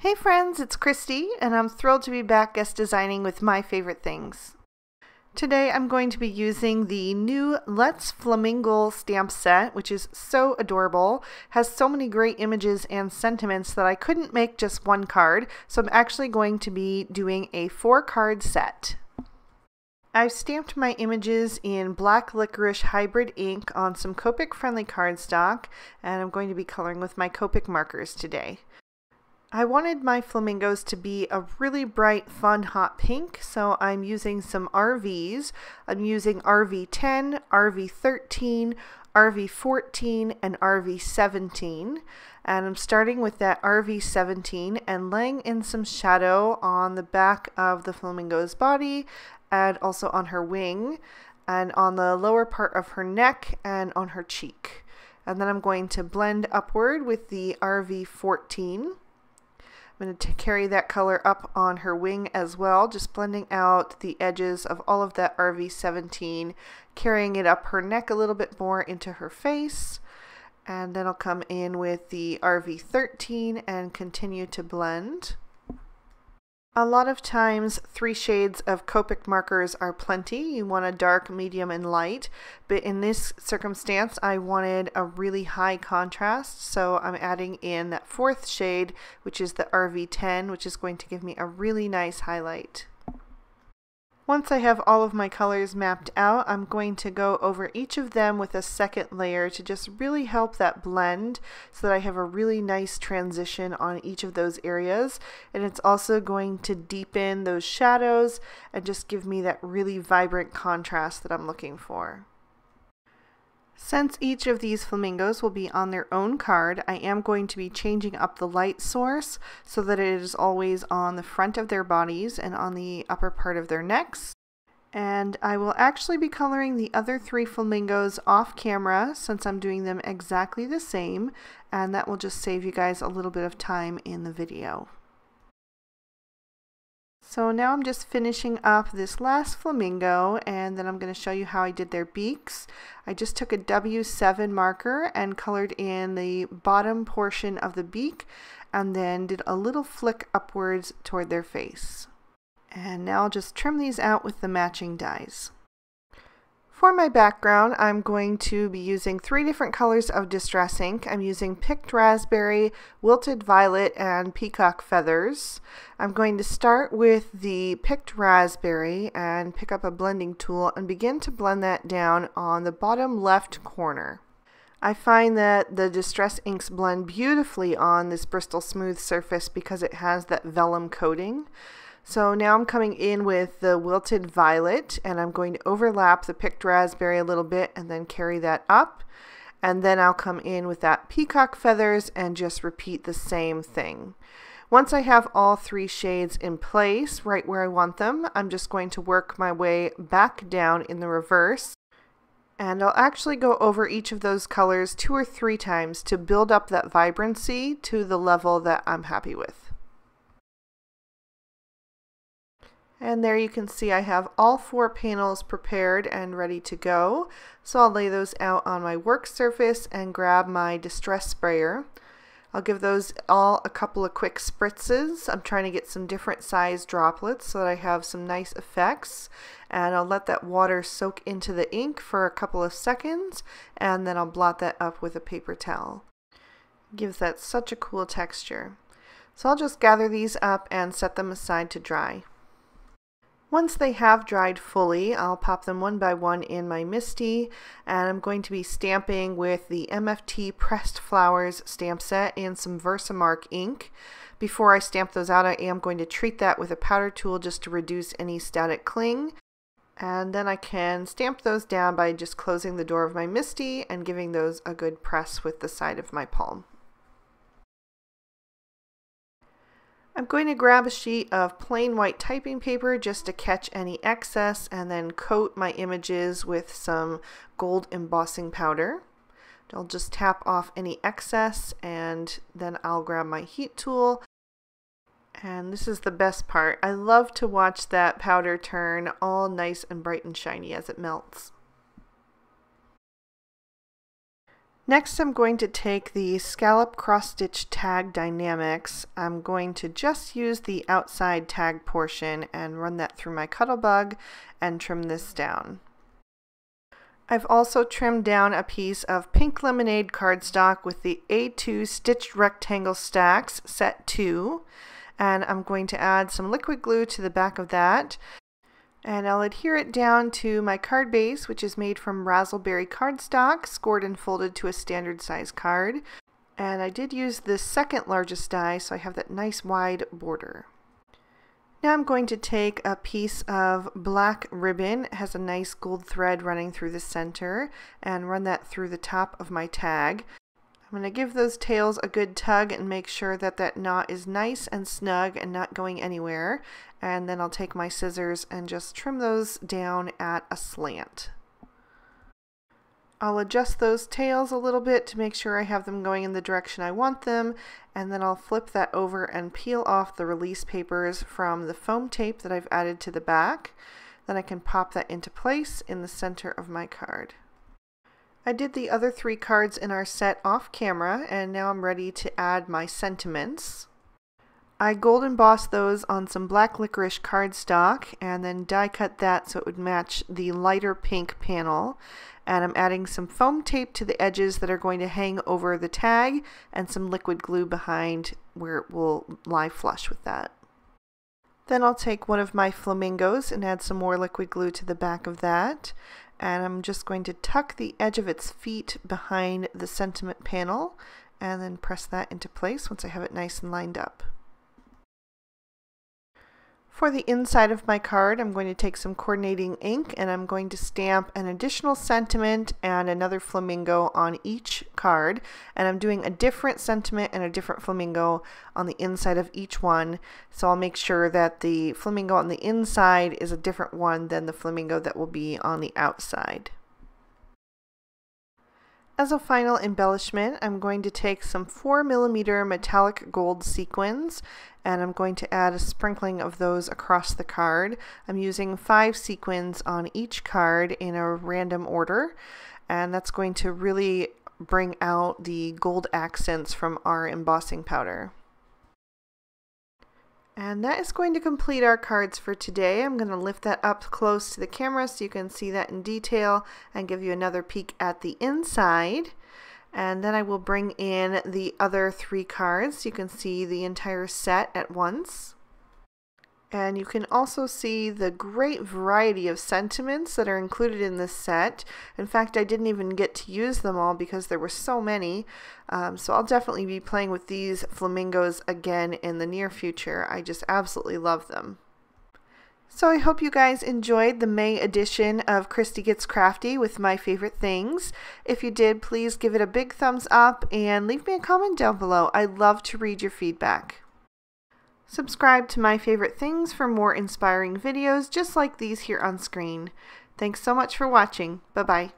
Hey friends, it's Christy, and I'm thrilled to be back guest designing with my favorite things. Today I'm going to be using the new Let's Flamingle stamp set, which is so adorable, has so many great images and sentiments that I couldn't make just one card, so I'm actually going to be doing a 4-card set. I've stamped my images in black licorice hybrid ink on some Copic friendly cardstock, and I'm going to be coloring with my Copic markers today. I wanted my flamingos to be a really bright, fun, hot pink, so I'm using some RVs. I'm using RV10, RV13, RV14, and RV17. And I'm starting with that RV17 and laying in some shadow on the back of the flamingo's body and also on her wing and on the lower part of her neck and on her cheek. And then I'm going to blend upward with the RV14. I'm going to carry that color up on her wing as well, just blending out the edges of all of that RV17, carrying it up her neck a little bit more into her face. And then I'll come in with the RV13 and continue to blend. A lot of times 3 shades of Copic markers are plenty. You want a dark, medium, and light, but in this circumstance I wanted a really high contrast, so I'm adding in that 4th shade, which is the RV10, which is going to give me a really nice highlight. Once I have all of my colors mapped out, I'm going to go over each of them with a second layer to just really help that blend so that I have a really nice transition on each of those areas. And it's also going to deepen those shadows and just give me that really vibrant contrast that I'm looking for. Since each of these flamingos will be on their own card, I am going to be changing up the light source so that it is always on the front of their bodies and on the upper part of their necks. And I will actually be coloring the other 3 flamingos off camera since I'm doing them exactly the same, and that will just save you guys a little bit of time in the video. So now I'm just finishing up this last flamingo, and then I'm going to show you how I did their beaks. I just took a W7 marker and colored in the bottom portion of the beak and then did a little flick upwards toward their face. And now I'll just trim these out with the matching dies. For my background, I'm going to be using 3 different colors of distress ink. I'm using Picked Raspberry, Wilted Violet, and Peacock Feathers. I'm going to start with the Picked Raspberry and pick up a blending tool and begin to blend that down on the bottom left corner. I find that the distress inks blend beautifully on this Bristol Smooth surface because it has that vellum coating. So now I'm coming in with the Wilted Violet, and I'm going to overlap the Picked Raspberry a little bit and then carry that up. And then I'll come in with that Peacock Feathers and just repeat the same thing. Once I have all 3 shades in place, right where I want them, I'm just going to work my way back down in the reverse. And I'll actually go over each of those colors 2 or 3 times to build up that vibrancy to the level that I'm happy with. And there you can see I have all 4 panels prepared and ready to go. So I'll lay those out on my work surface and grab my distress sprayer. I'll give those all a couple of quick spritzes. I'm trying to get some different size droplets so that I have some nice effects. And I'll let that water soak into the ink for a couple of seconds, and then I'll blot that up with a paper towel. It gives that such a cool texture. So I'll just gather these up and set them aside to dry. Once they have dried fully, I'll pop them one by one in my MISTI, and I'm going to be stamping with the MFT Pressed Flowers stamp set and some Versamark ink. Before I stamp those out, I am going to treat that with a powder tool just to reduce any static cling. And then I can stamp those down by just closing the door of my MISTI and giving those a good press with the side of my palm. I'm going to grab a sheet of plain white typing paper just to catch any excess and then coat my images with some gold embossing powder. I'll just tap off any excess, and then I'll grab my heat tool. And this is the best part. I love to watch that powder turn all nice and bright and shiny as it melts. Next, I'm going to take the Scallop cross stitch tag Die-namics. I'm going to just use the outside tag portion and run that through my Cuttlebug and trim this down. I've also trimmed down a piece of Pink Lemonade cardstock with the A2 Stitched Rectangle STAX set 2, and I'm going to add some liquid glue to the back of that. And I'll adhere it down to my card base, which is made from Razzle cardstock, scored and folded to a standard size card. And I did use the second largest die, so I have that nice wide border. Now I'm going to take a piece of black ribbon. It has a nice gold thread running through the center, and run that through the top of my tag. I'm going to give those tails a good tug and make sure that that knot is nice and snug and not going anywhere. And then I'll take my scissors and just trim those down at a slant. I'll adjust those tails a little bit to make sure I have them going in the direction I want them, and then I'll flip that over and peel off the release papers from the foam tape that I've added to the back. Then I can pop that into place in the center of my card. I did the other 3 cards in our set off camera, and now I'm ready to add my sentiments. I gold embossed those on some black licorice cardstock and then die cut that so it would match the lighter pink panel. And I'm adding some foam tape to the edges that are going to hang over the tag and some liquid glue behind where it will lie flush with that. Then I'll take one of my flamingos and add some more liquid glue to the back of that. And I'm just going to tuck the edge of its feet behind the sentiment panel and then press that into place once I have it nice and lined up. For the inside of my card, I'm going to take some coordinating ink and I'm going to stamp an additional sentiment and another flamingo on each card. And I'm doing a different sentiment and a different flamingo on the inside of each one. So I'll make sure that the flamingo on the inside is a different one than the flamingo that will be on the outside. As a final embellishment, I'm going to take some 4mm metallic gold sequins and I'm going to add a sprinkling of those across the card. I'm using 5 sequins on each card in a random order, and that's going to really bring out the gold accents from our embossing powder. And that is going to complete our cards for today. I'm going to lift that up close to the camera so you can see that in detail and give you another peek at the inside. And then I will bring in the other 3 cards so you can see the entire set at once. And you can also see the great variety of sentiments that are included in this set. In fact, I didn't even get to use them all because there were so many. So I'll definitely be playing with these flamingos again in the near future. I just absolutely love them. So I hope you guys enjoyed the May edition of Christy Gets Crafty with my favorite things. If you did, please give it a big thumbs up and leave me a comment down below. I'd love to read your feedback. Subscribe to My Favorite Things for more inspiring videos just like these here on screen. Thanks so much for watching. Bye-bye.